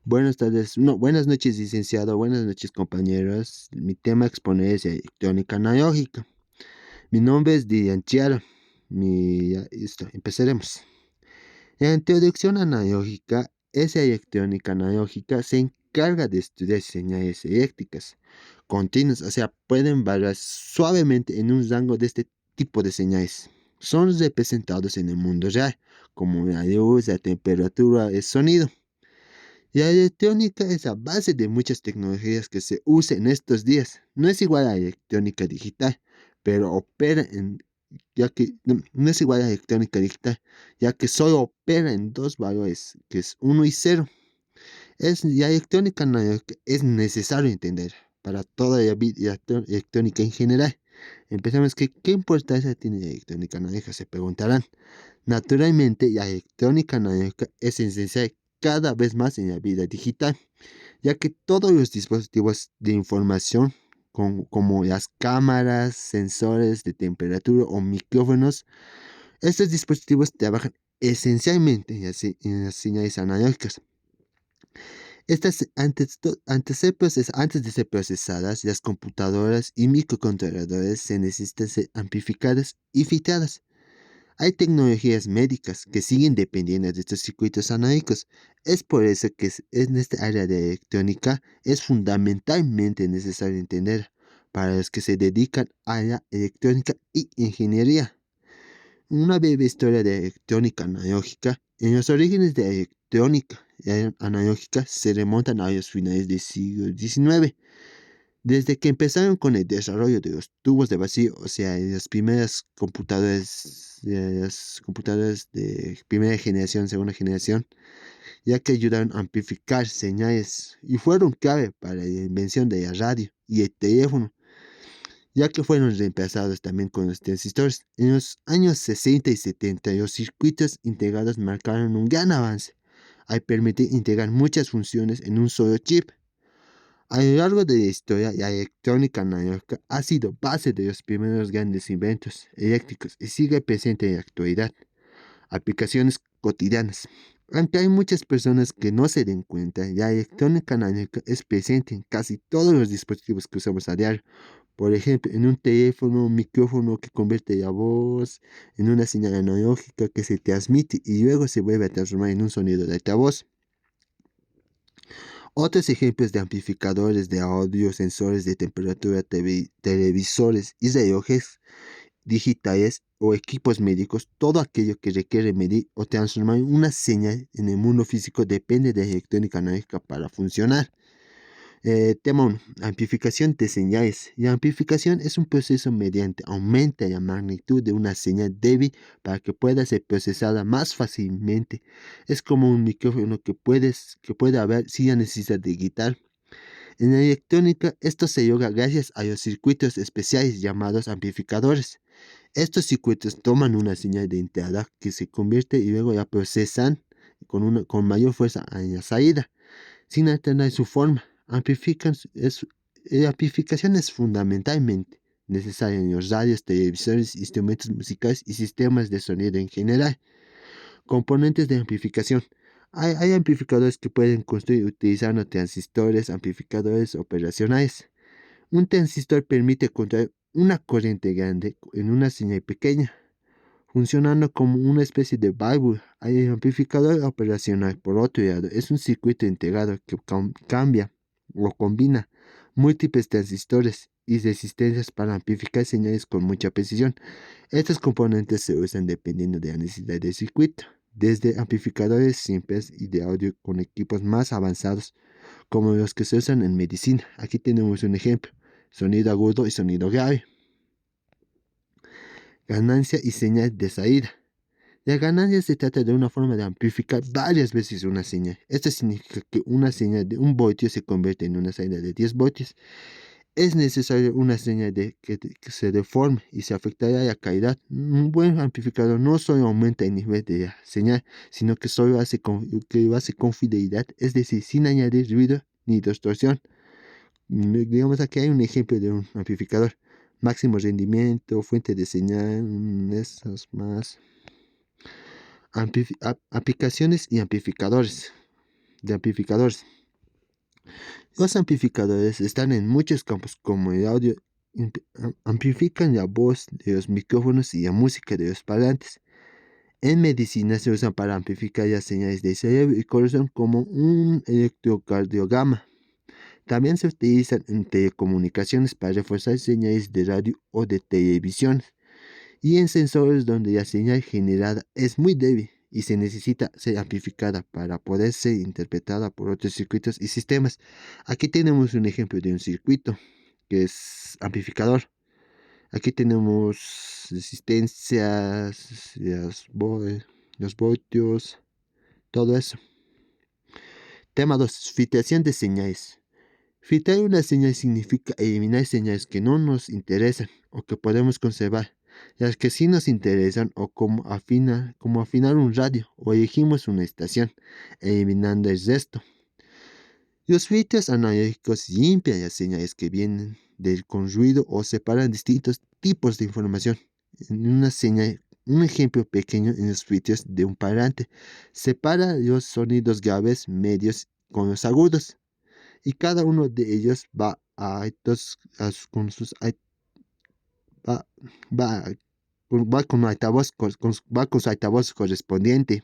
Buenas tardes, no, buenas noches, licenciado, buenas noches, compañeros. Mi tema a exponer es electrónica analógica. Mi nombre es Didian Chiara. Ya, listo, empezaremos. La introducción analógica es electrónica analógica, se encarga de estudiar señales eléctricas continuas, o sea, pueden variar suavemente en un rango de este tipo de señales. Son representados en el mundo real, como la luz, la temperatura, el sonido. La electrónica es la base de muchas tecnologías que se usan en estos días. No es igual a la electrónica digital, pero opera en, ya que no es igual a la electrónica digital, ya que solo opera en dos valores, que es uno y 0. La electrónica analógica es necesario entender para toda la electrónica en general. Empezamos que, ¿qué importancia tiene la electrónica analógica? Se preguntarán. Naturalmente, la electrónica analógica es esencial cada vez más en la vida digital, ya que todos los dispositivos de información, como las cámaras, sensores de temperatura o micrófonos, estos dispositivos trabajan esencialmente en las señales analógicas. Estas, antes de ser procesadas, las computadoras y microcontroladores se necesitan ser amplificadas y filtradas. Hay tecnologías médicas que siguen dependiendo de estos circuitos analógicos. Es por eso que en esta área de electrónica es fundamentalmente necesario entender para los que se dedican a la electrónica y ingeniería. Una breve historia de electrónica analógica. En los orígenes de la electrónica analógica se remontan a los finales del siglo XIX. Desde que empezaron con el desarrollo de los tubos de vacío, o sea, las primeras computadoras, las computadoras de primera generación, segunda generación, ya que ayudaron a amplificar señales y fueron clave para la invención de la radio y el teléfono, ya que fueron reemplazados también con los transistores. En los años 60 y 70, los circuitos integrados marcaron un gran avance al permitir integrar muchas funciones en un solo chip. A lo largo de la historia, la electrónica analógica ha sido base de los primeros grandes inventos eléctricos y sigue presente en la actualidad. Aplicaciones cotidianas. Aunque hay muchas personas que no se den cuenta, la electrónica analógica es presente en casi todos los dispositivos que usamos a diario. Por ejemplo, en un teléfono, un micrófono que convierte la voz en una señal analógica que se transmite y luego se vuelve a transformar en un sonido de altavoz. Otros ejemplos de amplificadores de audio, sensores de temperatura, televisores y relojes digitales o equipos médicos, todo aquello que requiere medir o transformar una señal en el mundo físico depende de la electrónica analógica para funcionar. Tema 1. Amplificación de señales. La amplificación es un proceso mediante aumenta la magnitud de una señal débil para que pueda ser procesada más fácilmente. Es como un micrófono que puede haber sin la necesidad de gritar. En la electrónica, esto se logra gracias a los circuitos especiales llamados amplificadores. Estos circuitos toman una señal de entrada que se convierte y luego la procesan con mayor fuerza en la salida sin alternar su forma. La amplificación es fundamentalmente necesaria en los radios, televisores, instrumentos musicales y sistemas de sonido en general. Componentes de amplificación. Hay amplificadores que pueden construir utilizando transistores, amplificadores operacionales. Un transistor permite controlar una corriente grande en una señal pequeña, funcionando como una especie de válvula. El amplificador operacional, por otro lado, es un circuito integrado que cambia o combina múltiples transistores y resistencias para amplificar señales con mucha precisión. Estos componentes se usan dependiendo de la necesidad del circuito, desde amplificadores simples y de audio con equipos más avanzados, como los que se usan en medicina. Aquí tenemos un ejemplo: sonido agudo y sonido grave. Ganancia y señal de salida. La ganancia se trata de una forma de amplificar varias veces una señal. Esto significa que una señal de 1 voltio se convierte en una salida de 10 voltios. Es necesario una señal que se deforme y se afectará la calidad. Un buen amplificador no solo aumenta el nivel de la señal, sino que que lo hace con fidelidad, es decir, sin añadir ruido ni distorsión. Digamos, aquí hay un ejemplo de un amplificador. Máximo rendimiento, fuente de señal, esas más. Aplicaciones y amplificadores. de amplificadores. Los amplificadores están en muchos campos como el audio, amplifican la voz de los micrófonos y la música de los parlantes. En medicina se usan para amplificar las señales de cerebro y corazón como un electrocardiograma. También se utilizan en telecomunicaciones para reforzar señales de radio o de televisión y en sensores donde la señal generada es muy débil y se necesita ser amplificada para poder ser interpretada por otros circuitos y sistemas. Aquí tenemos un ejemplo de un circuito que es amplificador. Aquí tenemos resistencias, los voltios, todo eso. Tema 2. Filtración de señales. Filtrar una señal significa eliminar señales que no nos interesan o que podemos conservar. Las que sí nos interesan o como afinar un radio o elegimos una estación, eliminando el resto. Los filtros analógicos limpian las señales que vienen con ruido o separan distintos tipos de información. En una señal, un ejemplo pequeño en los filtros de un parlante separa los sonidos graves, medios con los agudos y cada uno de ellos va a altos con sus va, va, va con altavoz va con su altavoz correspondiente.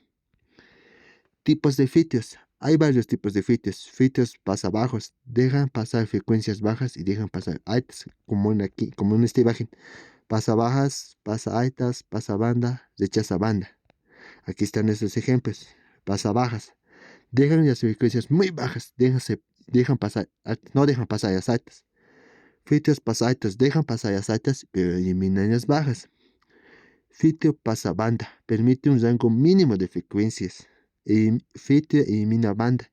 Tipos de filtros. Hay varios tipos de filtros. Filtros pasabajos dejan pasar frecuencias bajas y dejan pasar altas, como en esta imagen. Pasa bajas, pasa altas, pasa banda, rechaza banda. Aquí están estos ejemplos. Pasa bajas. Dejan las frecuencias muy bajas, dejan pasar, no dejan pasar las altas. Filtros pasa altos dejan pasar las altas, pero eliminan las bajas. Filtro pasa banda permite un rango mínimo de frecuencias. Filtro elimina banda.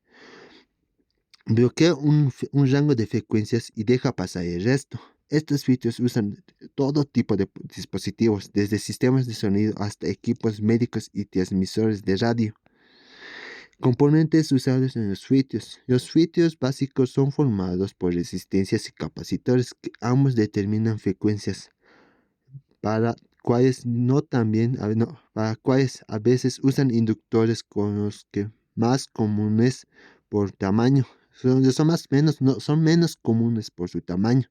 Bloquea un rango de frecuencias y deja pasar el resto. Estos filtros usan todo tipo de dispositivos, desde sistemas de sonido hasta equipos médicos y transmisores de radio. Componentes usados en los filtros. Los filtros básicos son formados por resistencias y capacitores que ambos determinan frecuencias para cuales para cuales a veces usan inductores con los que más comunes por tamaño. Son menos comunes por su tamaño.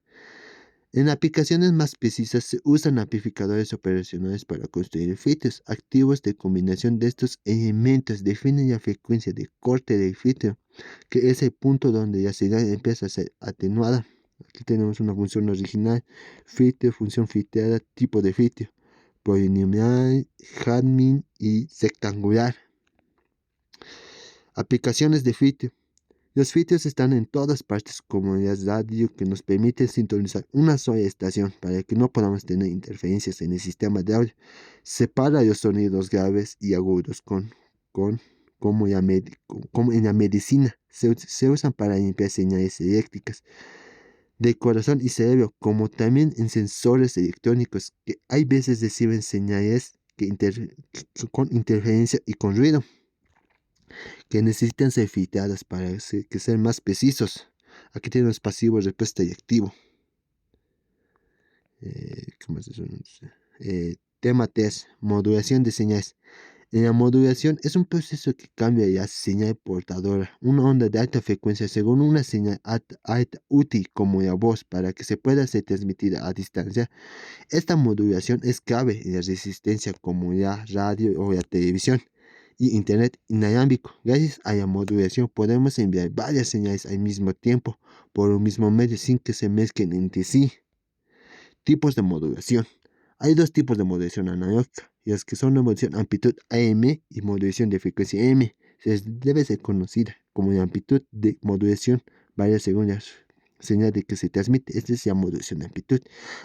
En aplicaciones más precisas se usan amplificadores operacionales para construir filtros activos de combinación de estos elementos. Definen la frecuencia de corte del filtro, que es el punto donde la señal empieza a ser atenuada. Aquí tenemos una función original, filtro, función filtrada, tipo de filtro, polinomial, Hartmann y rectangular. Aplicaciones de filtro. Los filtros están en todas partes, como las radio, que nos permiten sintonizar una sola estación para que no podamos tener interferencias en el sistema de audio. Separa los sonidos graves y agudos como en la medicina. Se usan para limpiar señales eléctricas de corazón y cerebro, como también en sensores electrónicos que hay veces reciben señales con interferencia y con ruido, que necesitan ser filtradas para que sean más precisos. Aquí tenemos pasivo, respuesta y activo. ¿Qué más es? Tema 3. Modulación de señales. La modulación es un proceso que cambia la señal portadora, una onda de alta frecuencia según una señal alta útil como la voz para que se pueda ser transmitida a distancia. Esta modulación es clave en la resistencia como la radio o la televisión y internet inalámbrico. Gracias a la modulación podemos enviar varias señales al mismo tiempo por un mismo medio sin que se mezclen entre sí. Tipos de modulación. Hay dos tipos de modulación analógica, las que son la modulación amplitud AM y modulación de frecuencia M. Debe ser conocida como la amplitud de modulación, varía según la señal de que se transmite. Esta es la modulación de amplitud.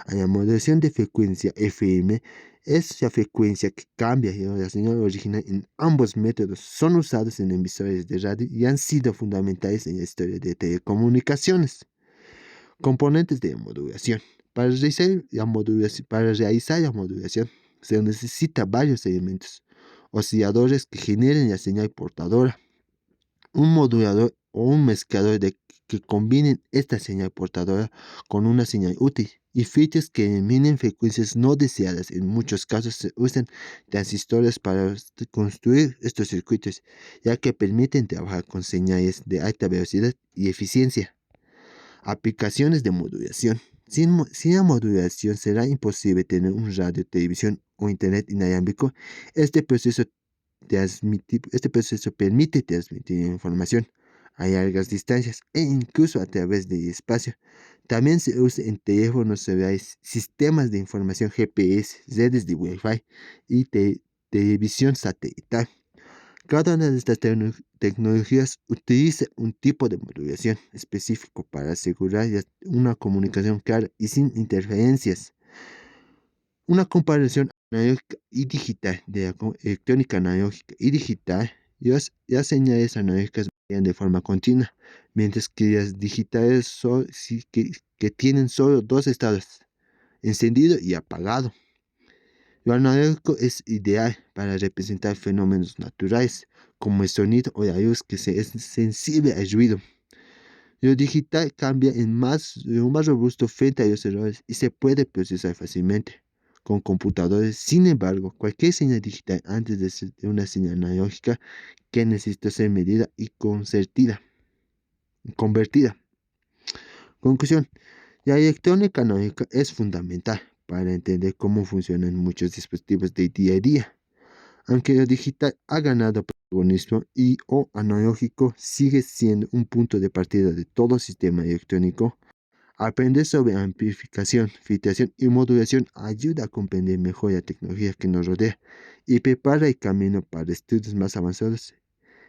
A la modulación de frecuencia FM es la frecuencia que cambia la señal original. En ambos métodos son usados en emisores de radio y han sido fundamentales en la historia de telecomunicaciones. Componentes de modulación. Para realizar la modulación se necesita varios elementos, osciladores que generen la señal portadora, un modulador o un mezclador que combinen esta señal portadora con una señal útil y filtros que eliminen frecuencias no deseadas. En muchos casos se usan transistores para construir estos circuitos, ya que permiten trabajar con señales de alta velocidad y eficiencia. Aplicaciones de modulación. Sin la modulación será imposible tener un radio, televisión o internet inalámbrico. Este proceso permite transmitir información a largas distancias e incluso a través del espacio. También se usa en teléfonos celulares, sistemas de información GPS, redes de Wi-Fi y televisión satelital. Cada una de estas tecnologías utiliza un tipo de modulación específico para asegurar una comunicación clara y sin interferencias. Una comparación analógica y digital de la electrónica analógica y digital. Las señales analógicas varían de forma continua, mientras que las digitales que tienen solo dos estados, encendido y apagado. Lo analógico es ideal para representar fenómenos naturales, como el sonido o la luz, que es sensible al ruido. Lo digital cambia en lo más robusto frente a los errores y se puede procesar fácilmente con computadores. Sin embargo, cualquier señal digital antes de ser una señal analógica que necesita ser medida y convertida. Conclusión. La electrónica analógica es fundamental para entender cómo funcionan muchos dispositivos de día a día. Aunque lo digital ha ganado protagonismo o analógico sigue siendo un punto de partida de todo sistema electrónico, aprender sobre amplificación, filtración y modulación ayuda a comprender mejor la tecnología que nos rodea y prepara el camino para estudios más avanzados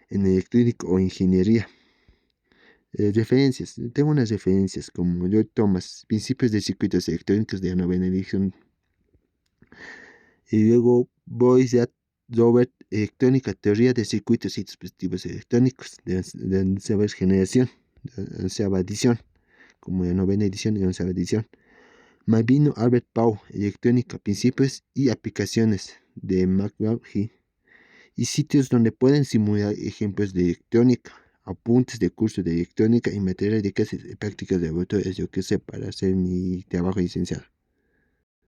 en electrónica o ingeniería. Referencias. Tengo unas referencias como Lloyd Thomas, Principios de Circuitos Electrónicos, de la 9ª edición. Y luego Boyce Robert, Electrónica, Teoría de Circuitos y Dispositivos Electrónicos, de la 11ª generación, de la 11ª edición, como la 9ª edición y la 11ª edición. Malvino Albert Pau, Electrónica, Principios y Aplicaciones, de McGraw-Hill. Y sitios donde pueden simular ejemplos de electrónica, apuntes de curso de electrónica y material de clases y prácticas de laboratorio, es yo que sé, para hacer mi trabajo licenciado.